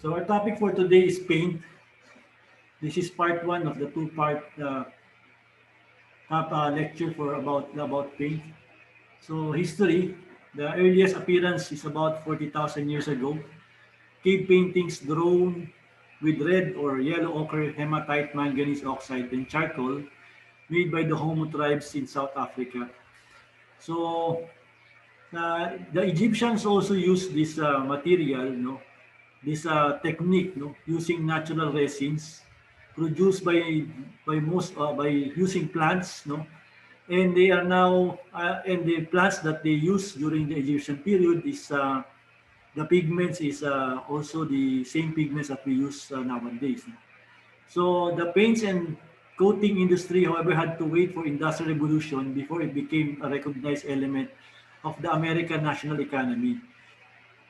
So our topic for today is paint. This is part one of the two-part lecture for about paint. So history, the earliest appearance is about 40,000 years ago. Cave paintings drawn with red or yellow ochre, hematite, manganese oxide, and charcoal made by the Homo tribes in South Africa. So the Egyptians also used this material, this technique, using natural resins produced by using plants, and they are now and the plants that they use during the Egyptian period is the pigments is also the same pigments that we use nowadays. So the paints and coating industry, however, had to wait for industrial revolution before it became a recognized element of the American national economy.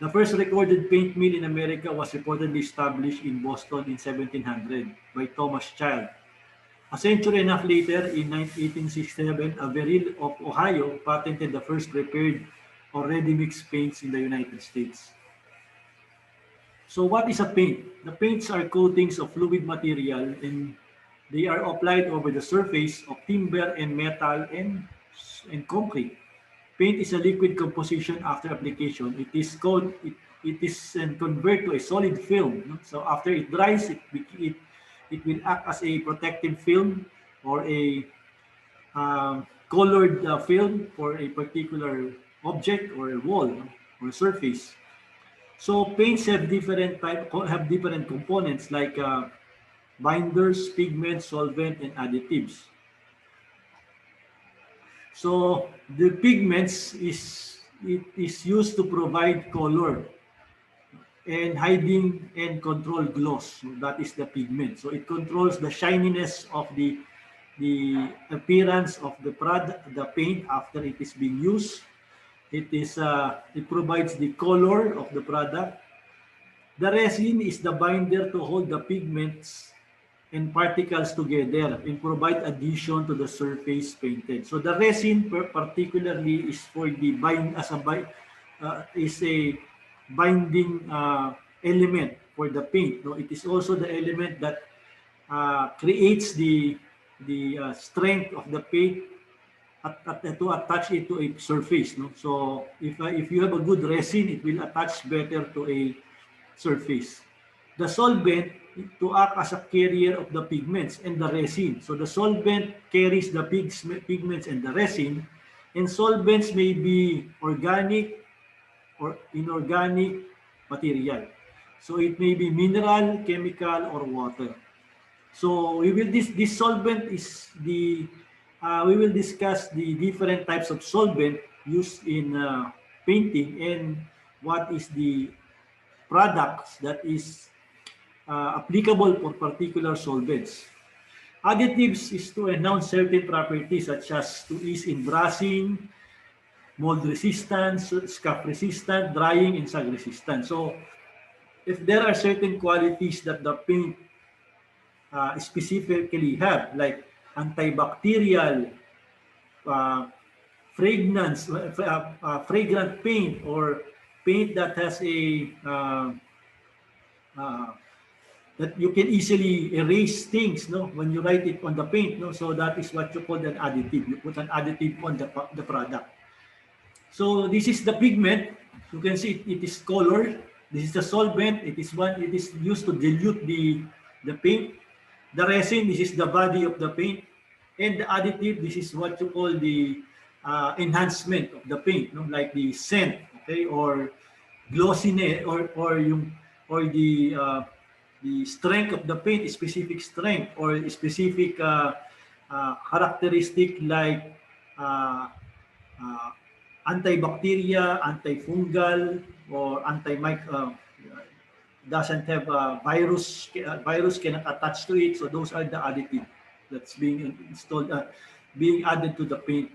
The first recorded paint mill in America was reportedly established in Boston in 1700 by Thomas Child. A century and a half later, in 1867, Averill of Ohio patented the first prepared or ready-mix paints in the United States. So what is a paint? The paints are coatings of fluid material and they are applied over the surface of timber and metal and concrete. Paint is a liquid composition after application. It is converted to a solid film. So after it dries, it will act as a protective film or a colored film for a particular object or a wall, or surface. So paints have different components like binders, pigments, solvent, and additives. So the pigments is used to provide color and hiding and control gloss. So that is the pigment. So it controls the shininess of the appearance of the product, the paint after it is being used. It provides the color of the product. The resin is the binder to hold the pigments and particles together and provide adhesion to the surface painted. So the resin particularly is for the is a binding element for the paint. No, it is also the element that creates the strength of the paint to attach it to a surface. No? So if you have a good resin, it will attach better to a surface. The solvent to act as a carrier of the pigments and the resin. So the solvent carries the pigments and the resin, and solvents may be organic or inorganic material. So it may be mineral, chemical, or water. So this solvent is we will discuss the different types of solvent used in painting and what is the products that is applicable for particular solvents. Additives is to enhance certain properties such as to ease in brushing, mold resistance, scuff resistant, drying, and sag resistant. So if there are certain qualities that the paint specifically have, like antibacterial, fragrant paint, or paint that has that you can easily erase things, when you write it on the paint, so that is what you call an additive. You put an additive on the product. So this is the pigment. You can see it is colored. This is the solvent. It is used to dilute the paint. The resin, this is the body of the paint. And the additive, this is what you call the enhancement of the paint, like the scent, okay, or glossiness, or the strength of the paint, specific strength or specific characteristic like antibacterial, antifungal, or doesn't have a virus. Virus cannot attach to it. So those are the additive that's being installed, being added to the paint.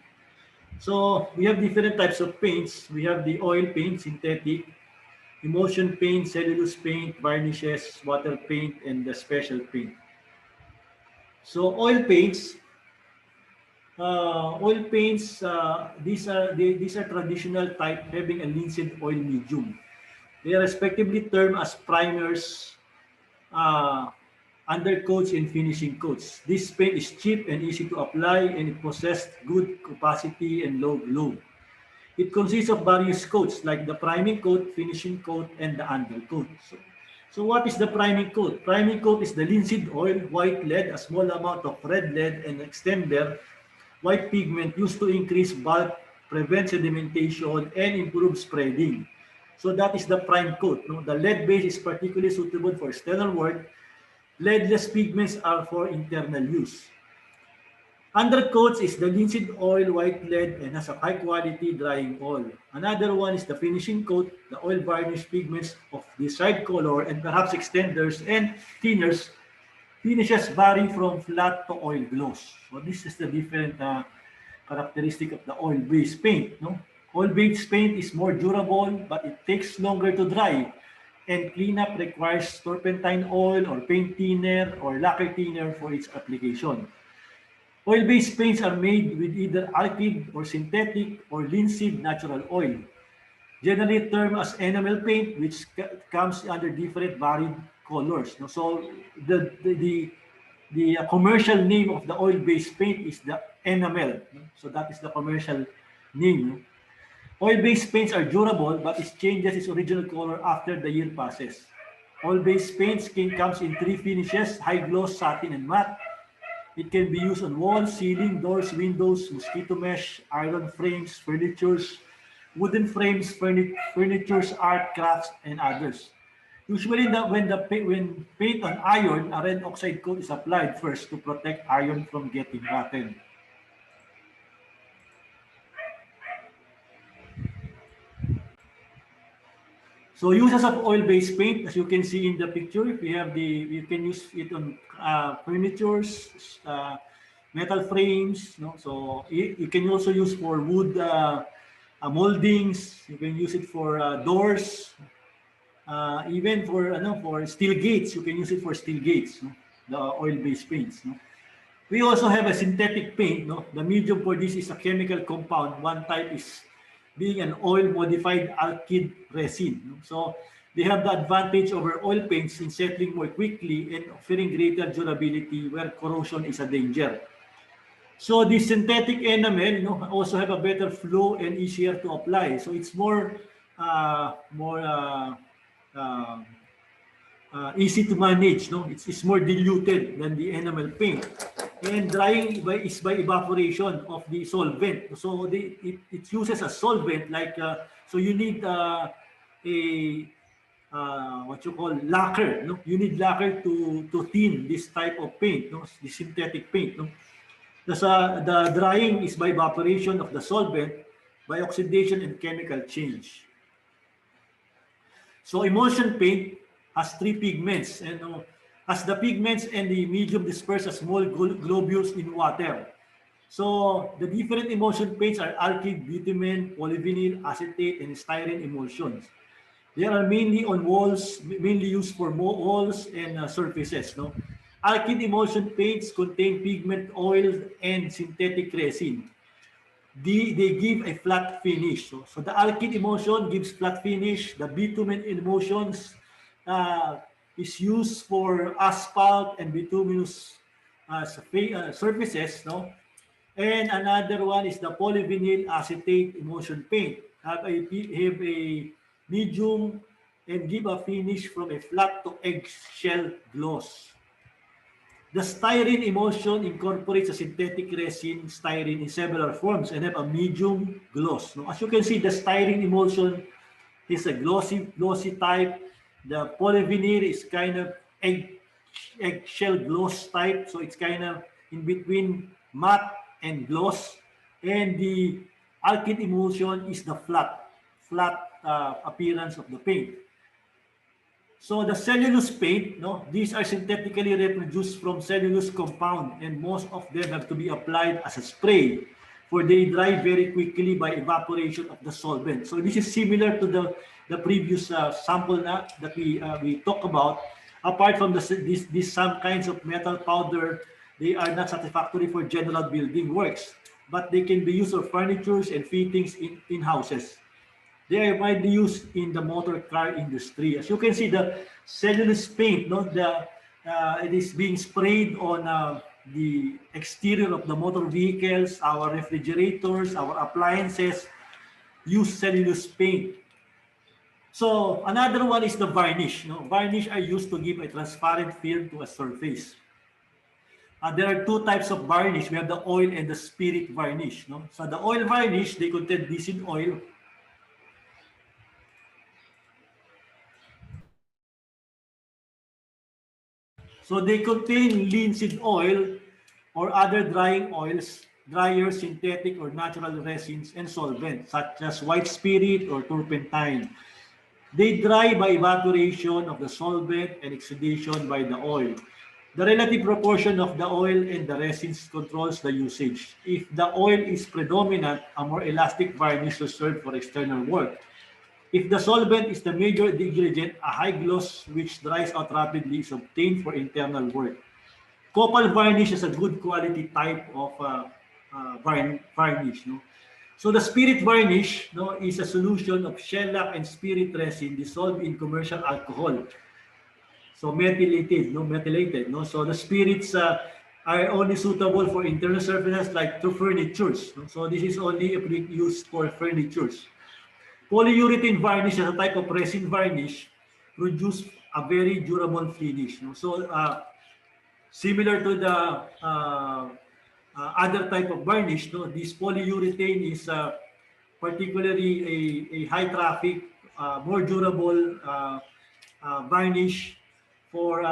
So we have different types of paints. We have the oil paint, synthetic, emulsion paint, cellulose paint, varnishes, water paint, and the special paint. So oil paints, these are traditional type having a linseed oil medium. They are respectively termed as primers, undercoats, and finishing coats. This paint is cheap and easy to apply, and it possesses good capacity and low glow. It consists of various coats like the priming coat, finishing coat, and the undercoat. So what is the priming coat? Priming coat is the linseed oil, white lead, a small amount of red lead, and extender white pigment used to increase bulk, prevent sedimentation, and improve spreading. So that is the prime coat. No? The lead base is particularly suitable for external work. Leadless pigments are for internal use. Undercoats is the linseed oil, white lead, and has a high quality drying oil. Another one is the finishing coat, the oil varnish pigments of desired color, and perhaps extenders and thinners. Finishes vary from flat to oil gloss. So this is the different characteristic of the oil-based paint. No? Oil-based paint is more durable, but it takes longer to dry, and cleanup requires turpentine oil or paint thinner or lacquer thinner for its application. Oil-based paints are made with either alkyd or synthetic or linseed natural oil, generally termed as enamel paint, which comes under different varied colors. So the commercial name of the oil-based paint is the enamel. So that is the commercial name. Oil-based paints are durable, but it changes its original color after the year passes. Oil-based paints comes in three finishes: high gloss, satin, and matte. It can be used on walls, ceiling, doors, windows, mosquito mesh, iron frames, furnitures, wooden frames, furnitures, art, crafts, and others. Usually, when paint on iron, a red oxide coat is applied first to protect iron from getting rotten. So uses of oil-based paint, as you can see in the picture, you can use it on furnitures, metal frames. No? So you can also use for wood moldings. You can use it for doors, even for steel gates. You can use it for steel gates. No? The oil-based paints. No? We also have a synthetic paint. No? The medium for this is a chemical compound. One type is being an oil-modified alkyd resin. So they have the advantage over oil paints in settling more quickly and offering greater durability where corrosion is a danger. So the synthetic enamel also have a better flow and easier to apply. So it's more easy to manage. No, it's more diluted than the enamel paint. And drying is by evaporation of the solvent. So it uses a solvent so you need what you call lacquer. No? You need lacquer to thin this type of paint, the synthetic paint. No? The drying is by evaporation of the solvent, by oxidation and chemical change. So emulsion paint has three pigments, and as the pigments and the medium disperse as small globules in water. So the different emulsion paints are alkyd, bitumen, polyvinyl, acetate, and styrene emulsions. They are mainly on walls, mainly used for walls and surfaces. No? Alkyd emulsion paints contain pigment oil and synthetic resin. They give a flat finish. So the alkyd emulsion gives flat finish. The bitumen emulsions is used for asphalt and bituminous surfaces, no? And another one is the polyvinyl acetate emulsion paint. Have a medium and give a finish from a flat to eggshell gloss. The styrene emulsion incorporates a synthetic resin styrene in several forms and have a medium gloss. No? As you can see, the styrene emulsion is a glossy type. The polyvinyl is kind of eggshell gloss type, so it's kind of in between matte and gloss. And the alkyd emulsion is the flat appearance of the paint. So the cellulose paint, these are synthetically reproduced from cellulose compound, and most of them have to be applied as a spray, for they dry very quickly by evaporation of the solvent. So this is similar to the previous sample that we talked about. Apart from these some kinds of metal powder, they are not satisfactory for general building works, but they can be used for furnitures and fittings in houses. They are widely used in the motor car industry. As you can see, the cellulose paint, no, it is being sprayed on the exterior of the motor vehicles, our refrigerators, our appliances use cellulose paint. So another one is the varnish. No? Varnish are used to give a transparent film to a surface. There are two types of varnish. We have the oil and the spirit varnish. No? So the oil varnish, they contain linseed oil. So they contain linseed oil or other drying oils, drier synthetic or natural resins and solvents such as white spirit or turpentine. They dry by evaporation of the solvent and exudation by the oil. The relative proportion of the oil and the resins controls the usage. If the oil is predominant, a more elastic varnish is served for external work. If the solvent is the major ingredient, a high gloss which dries out rapidly is obtained for internal work. Copal varnish is a good quality type of varnish. No? So the spirit varnish, no, is a solution of shellac and spirit resin dissolved in commercial alcohol. So methylated, no, methylated. No? So the spirits are only suitable for internal surfaces like to furnitures. No? So this is only used for furnitures. Polyurethane varnish is a type of resin varnish produce a very durable finish. No? So similar to the other type of varnish, no, this polyurethane is particularly a high traffic, more durable varnish for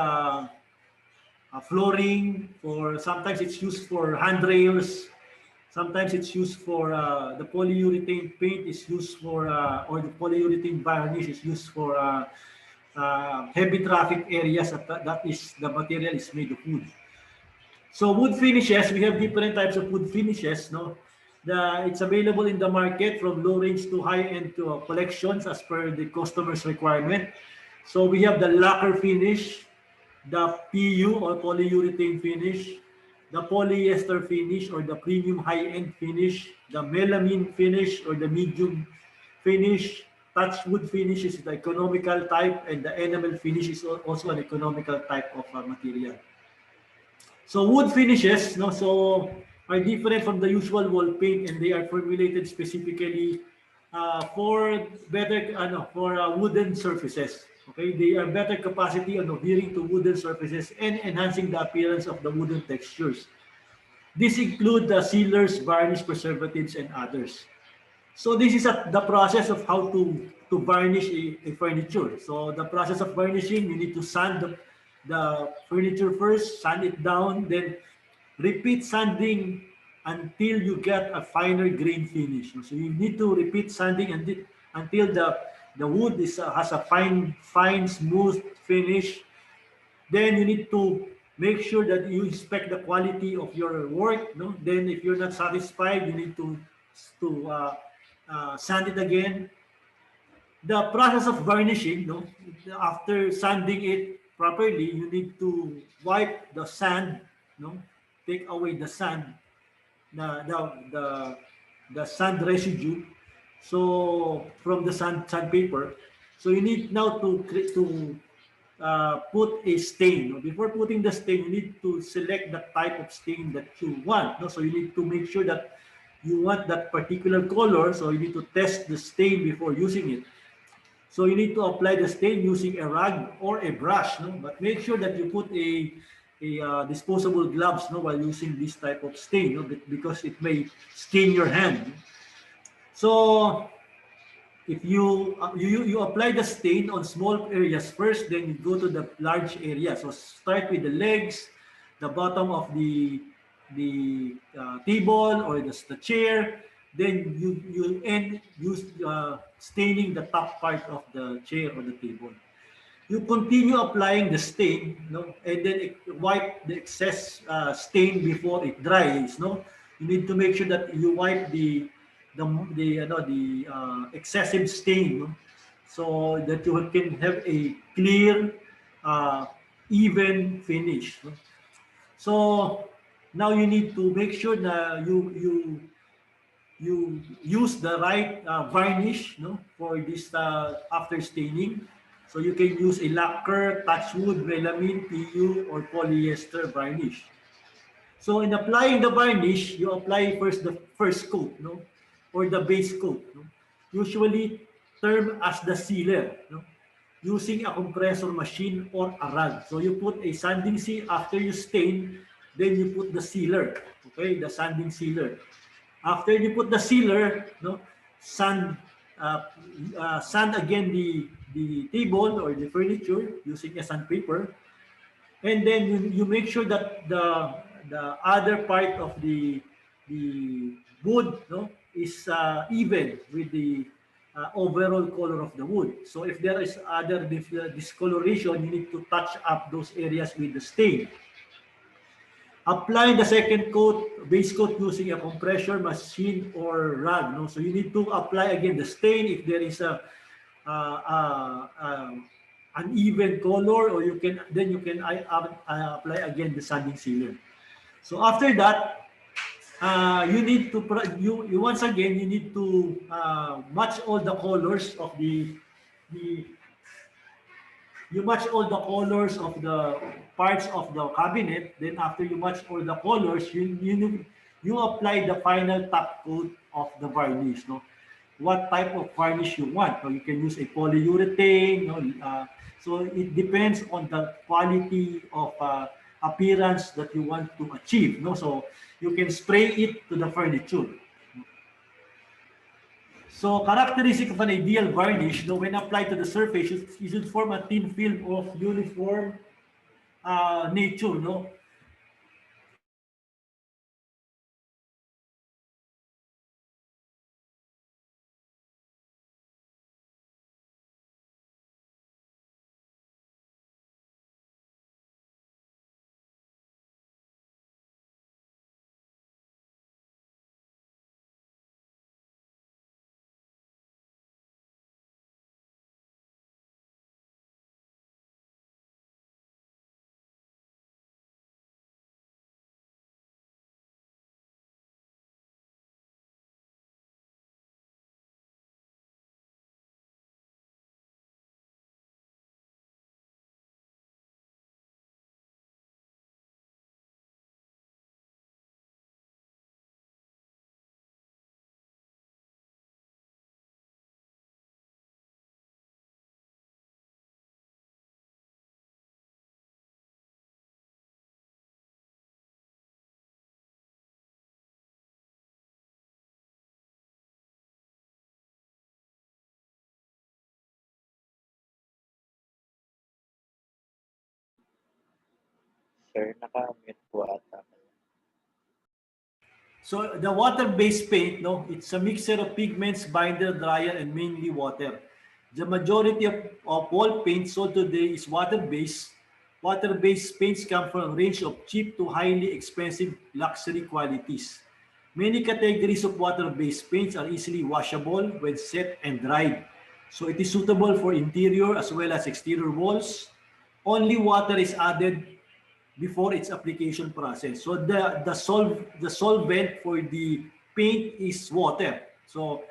flooring, for sometimes it's used for handrails, sometimes it's used for the polyurethane paint is used for, or the polyurethane varnish is used for heavy traffic areas that is the material is made of wood. So wood finishes, we have different types of wood finishes. No, it's available in the market from low range to high end to collections as per the customer's requirement. So we have the lacquer finish, the PU or polyurethane finish, the polyester finish or the premium high-end finish, the melamine finish or the medium finish, touch wood finish is the economical type, and the enamel finish is also an economical type of material. So wood finishes, no, so are different from the usual wall paint, and they are formulated specifically for better, for wooden surfaces. Okay, they are better capacity on adhering to wooden surfaces and enhancing the appearance of the wooden textures. These include the sealers, varnish, preservatives, and others. So this is the process of how to varnish a furniture. So the process of varnishing, you need to sand the furniture first, sand it down, then repeat sanding until you get a finer grain finish. So you need to repeat sanding until the wood has a fine, smooth finish. Then you need to make sure that you inspect the quality of your work. No? Then if you're not satisfied, you need to sand it again. The process of varnishing, no? After sanding it properly, you need to wipe the sand, no? Take away the sand, the sand residue. So from the sandpaper, so you need now to put a stain. Before putting the stain, you need to select the type of stain that you want. So you need to make sure that you want that particular color. So you need to test the stain before using it. So you need to apply the stain using a rag or a brush. But make sure that you put a disposable gloves while using this type of stain, because it may stain your hand. So if you apply the stain on small areas first, then you go to the large area. So start with the legs, the bottom of the table or the chair. Then you end use staining the top part of the chair or the table. You continue applying the stain, and then wipe the excess stain before it dries. You need to make sure that you wipe the excessive stain, so that you can have a clear, even finish. So now you need to make sure that you you use the right varnish, no, for this after staining. So you can use a lacquer, touchwood, melamine, PU, or polyester varnish. So in applying the varnish, you apply first the first coat, no, or the base coat, no? Usually termed as the sealer, no, using a compressor machine or a rag. So you put a sanding seal after you stain, then you put the sealer, okay, the sanding sealer. After you put the sealer, no, sand sand again the table or the furniture using a sandpaper, and then you make sure that the other part of the wood, no, is even with the overall color of the wood. So if there is other discoloration, you need to touch up those areas with the stain. Apply the second coat, base coat, using a compressor machine or rag. No? So you need to apply again the stain if there is a uneven color, or you can apply again the sanding sealer. So after that, you need to you once again you need to match all the colors of the you match all the colors of the parts of the cabinet. Then after you match all the colors, you apply the final top coat of the varnish. No, what type of varnish you want? So you can use a polyurethane. No? So it depends on the quality of appearance that you want to achieve. No, so you can spray it to the furniture. So characteristic of an ideal varnish, when applied to the surface, it should form a thin film of uniform nature. No? Sir, naka-mute po ata. So the water-based paint, no, it's a mixture of pigments, binder, dryer, and mainly water. The majority of all paint sold today is water-based. Water-based paints come from a range of cheap to highly expensive luxury qualities. Many categories of water-based paints are easily washable when set and dried. So it is suitable for interior as well as exterior walls. Only water is added before its application process. So the solvent for the paint is water. So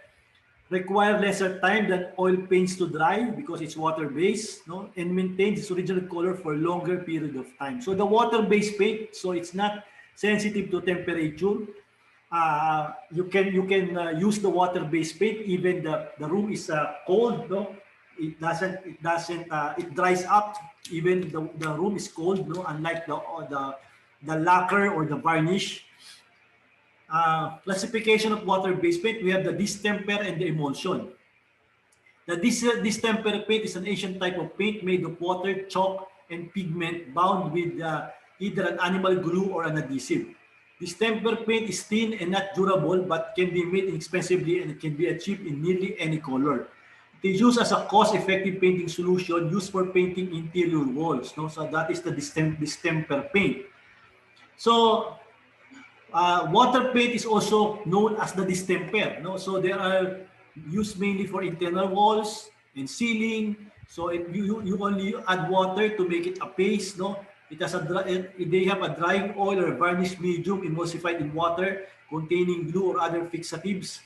require lesser time than oil paints to dry because it's water based, no, and maintains its original color for a longer period of time. So the water based paint, so it's not sensitive to temperature. You can use the water based paint even the room is cold, no, it dries up even the room is cold, no, unlike the lacquer or the varnish. Classification of water-based paint, we have the distemper and the emulsion. The distemper paint is an Asian type of paint made of water, chalk, and pigment bound with either an animal glue or an adhesive. Distemper paint is thin and not durable but can be made inexpensively and it can be achieved in nearly any color. It is used as a cost-effective painting solution used for painting interior walls. No? So that is the distemper paint. So water paint is also known as the distemper. No? So they are used mainly for internal walls and ceiling. So you only add water to make it a paste. No? It has they have a drying oil or varnish medium emulsified in water containing glue or other fixatives.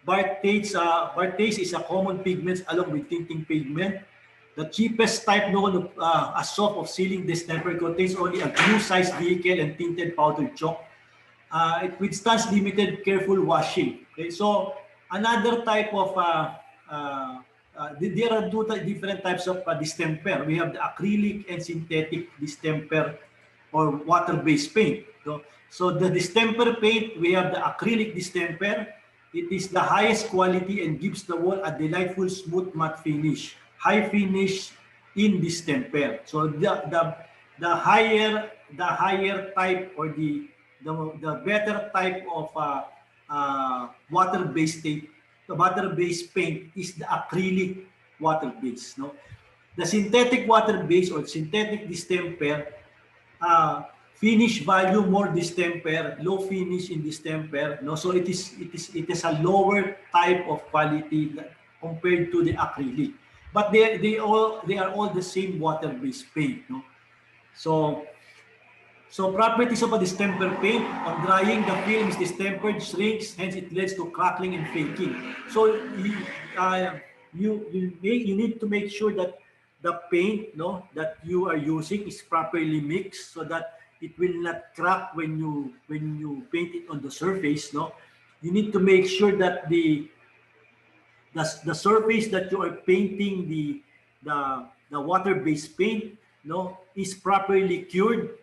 Bartase is a common pigment along with tinting pigment. The cheapest type known of a soft of sealing distemper contains only a glue-sized vehicle and tinted powdered chalk. It withstands limited careful washing. Okay, so another type of there are two different types of distemper. We have the acrylic and synthetic distemper or water-based paint. So the distemper paint, we have the acrylic distemper. It is the highest quality and gives the wall a delightful smooth matte finish. High finish in distemper. So the higher type or the better type of water-based paint, the water-based paint is the acrylic water-based. No, the synthetic water-based or synthetic distemper, finish value more distemper, low finish in distemper. No, so it is a lower type of quality compared to the acrylic. But they are all the same water-based paint. No, so properties of a distemper paint: on drying, the film is distempered, shrinks, hence it leads to crackling and faking. So you need to make sure that the paint, no, that you are using is properly mixed so that it will not crack when you paint it on the surface. No, you need to make sure that the surface that you are painting the water-based paint, no, is properly cured.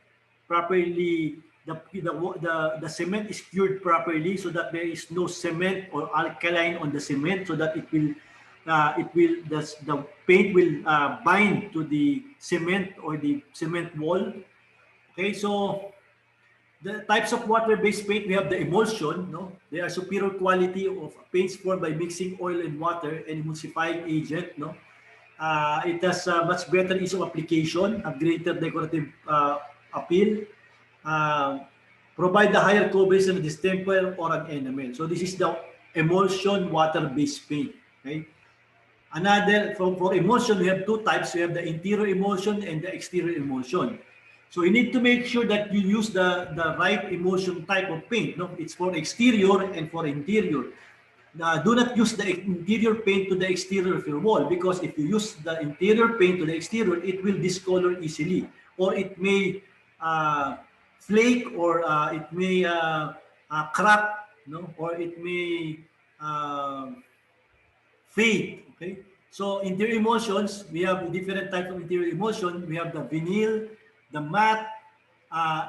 Properly, the cement is cured properly so that there is no cement or alkaline on the cement, so that the paint will bind to the cement or the cement wall. Okay, so the types of water-based paint, we have the emulsion. No, they are superior quality of paints formed by mixing oil and water and emulsifying agent. No, it has much better ease of application, a greater decorative appeal, provide the higher coverage than a distemper or an enamel. So this is the emulsion water-based paint. Okay. Another, for emulsion, we have two types. We have the interior emulsion and the exterior emulsion. So you need to make sure that you use the right emulsion type of paint. No, it's for exterior and for interior. Do not use the interior paint to the exterior of your wall, because if you use the interior paint to the exterior, it will discolor easily, or it may flake, or it may crack, no, or it may fade. Okay, so interior emulsions, we have different types of interior emulsion. We have the vinyl, the matte,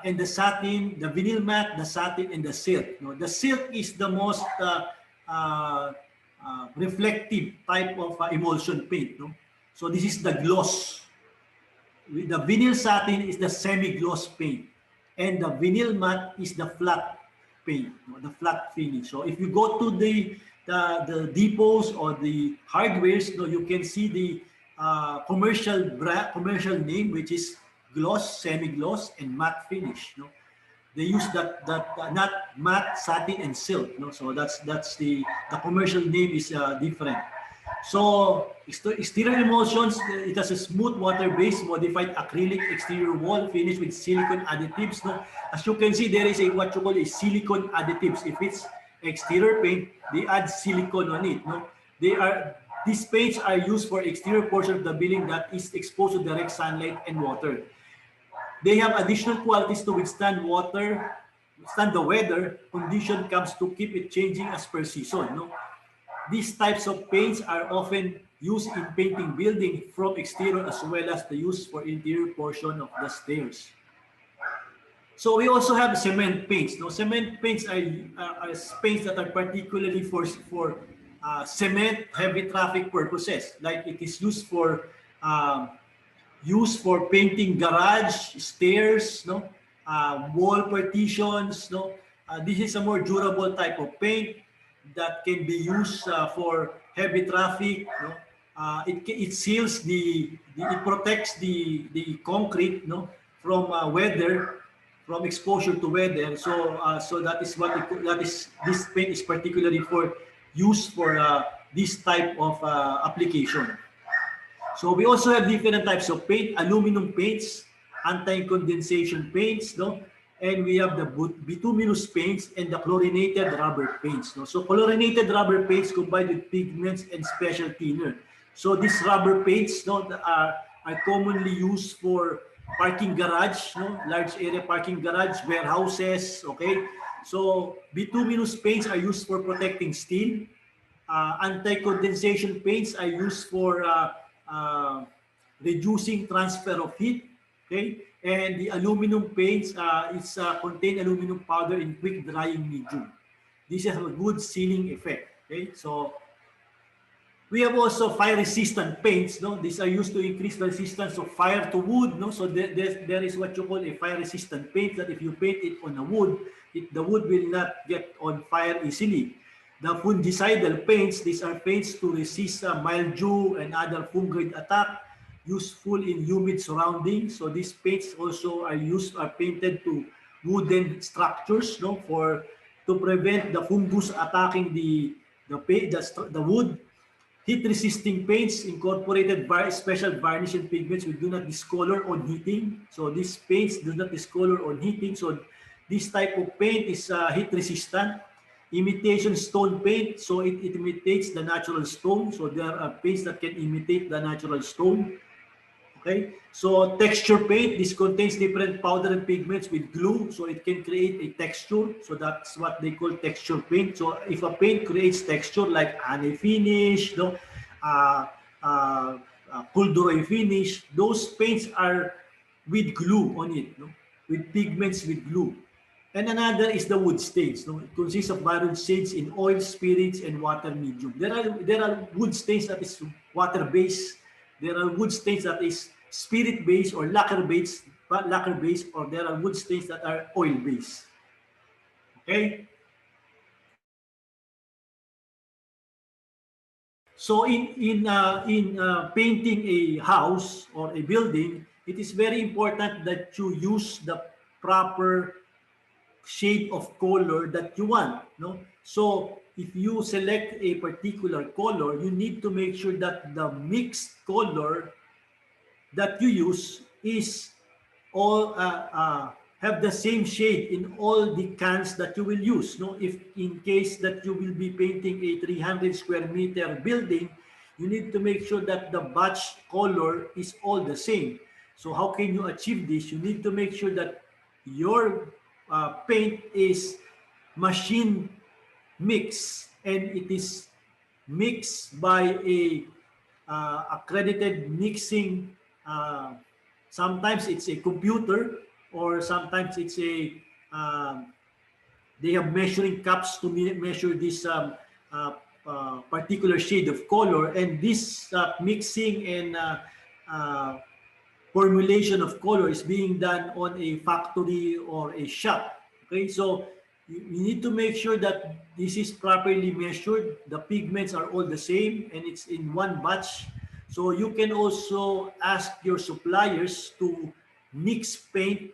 and the satin. The vinyl matte, the satin, and the silk. No, the silk is the most reflective type of emulsion paint. No, so this is the gloss. The vinyl satin is the semi-gloss paint, and the vinyl matte is the flat paint, the flat finish. So if you go to the depots or the hardwares, you can see the commercial name, which is gloss, semi-gloss, and matte finish. They use that not matte, satin, and silk. So that's the commercial name is different. So exterior emulsions, it has a smooth water-based modified acrylic exterior wall finish with silicone additives. No, as you can see, there is what you call a silicone additives. If it's exterior paint, they add silicone on it. No, these paints are used for exterior portion of the building that is exposed to direct sunlight and water. They have additional qualities to withstand the weather condition comes to keep it changing as per season. No, these types of paints are often used in painting building from exterior as well as the use for interior portion of the stairs. So we also have cement paints. Now, cement paints are paints that are particularly for cement heavy traffic purposes. Like it is used for painting garage, stairs, wall partitions. This is a more durable type of paint that can be used for heavy traffic. It seals it protects the concrete from weather, from exposure to weather. So that is this paint is particularly for use for this type of application. So we also have different types of paint: aluminum paints, anti-condensation paints, no? And we have the bituminous paints and the chlorinated rubber paints. No? So chlorinated rubber paints combined with pigments and special thinner. So these rubber paints, no, are commonly used for parking garage, no, large area parking garage, warehouses. Okay, so bituminous paints are used for protecting steel. Anti-condensation paints are used for reducing transfer of heat. Okay, and the aluminum paints contain aluminum powder in quick drying medium. This has a good sealing effect. Okay, so we have also fire-resistant paints. No, these are used to increase the resistance of fire to wood. No, so there is what you call a fire-resistant paint that if you paint it on a wood, the wood will not get on fire easily. The fungicidal paints, these are paints to resist mildew and other fungal attack, useful in humid surroundings. So these paints also are painted to wooden structures, no, to prevent the fungus attacking the wood. Heat-resisting paints incorporated special varnish and pigments which do not discolor on heating. So these paints do not discolor on heating. So this type of paint is heat-resistant. Imitation stone paint, so it imitates the natural stone. So there are paints that can imitate the natural stone. Okay, so texture paint, this contains different powder and pigments with glue, so it can create a texture. So that's what they call texture paint. So if a paint creates texture like honey finish, no, corduroy finish, those paints are with glue on it, no, with pigments with glue. And another is the wood stains. No? It consists of various shades in oil, spirits, and water medium. There are wood stains that is water-based. There are wood stains that is spirit-based or lacquer-based, or there are wood stains that are oil-based. Okay? So in painting a house or a building, it is very important that you use the proper shade of color that you want. No? So if you select a particular color, you need to make sure that the mixed color that you use is all have the same shade in all the cans that you will use. No, if in case that you will be painting a 300 square meter building, you need to make sure that the batch color is all the same. So how can you achieve this? You need to make sure that your paint is machine mix and it is mixed by a accredited mixing. Sometimes it's a computer, or sometimes it's a they have measuring cups to measure this particular shade of color, and this mixing and formulation of color is being done on a factory or a shop. Okay, so you need to make sure that this is properly measured. The pigments are all the same and it's in one batch. So you can also ask your suppliers to mix paint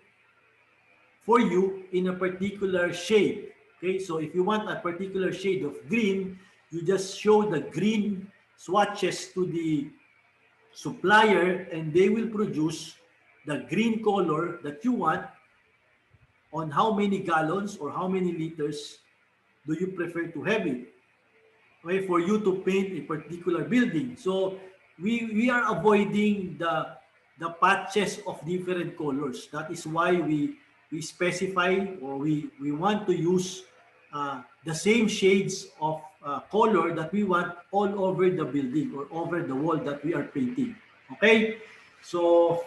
for you in a particular shade. Okay, so if you want a particular shade of green, you just show the green swatches to the supplier and they will produce the green color that you want. On how many gallons or how many liters do you prefer to have it, okay, for you to paint a particular building. So we are avoiding the patches of different colors. That is why we specify, or we want to use the same shades of color that we want all over the building or over the wall that we are painting. Okay, so